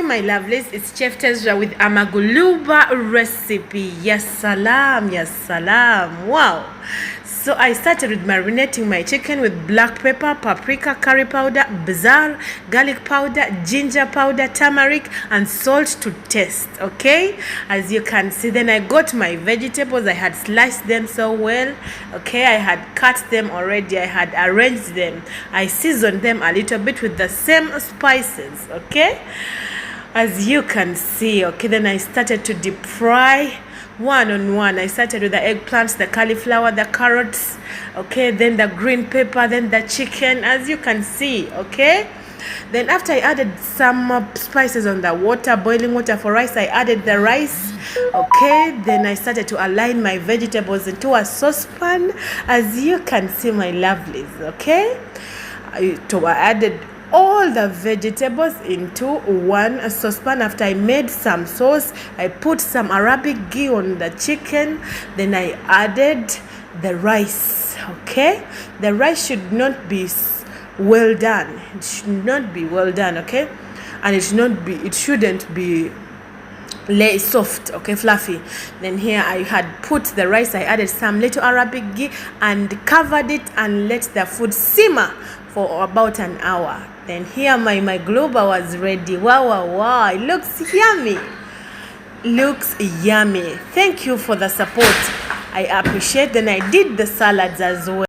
My lovelies, it's Chef Tezra with a maguluba recipe. Yes salam, yes salam. Wow. So I started with marinating my chicken with black pepper, paprika, curry powder, basil, garlic powder, ginger powder, turmeric, and salt to taste. Okay, as you can see, then I got my vegetables. I had sliced them so well. Okay, I had cut them already. I had arranged them. I seasoned them a little bit with the same spices. Okay, as you can see. Okay, then I started to deep fry one on one. I started with the eggplants, the cauliflower, the carrots, okay, then the green pepper, then the chicken, as you can see. Okay, then after I added some spices on the water, boiling water for rice, I added the rice. Okay, then I started to align my vegetables into a saucepan, as you can see, my lovelies. Okay, I added all the vegetables into one saucepan. After I made some sauce, I put some Arabic ghee on the chicken. Then I added the rice. Okay, the rice should not be well done. It should not be well done. Okay, and it shouldn't be soft, okay, fluffy. Then here I had put the rice. I added some little Arabic ghee and covered it and let the food simmer for about an hour. Then here my MAQLOOBA was ready. Wow, it looks yummy. Thank you for the support, I appreciate. Then I did the salads as well.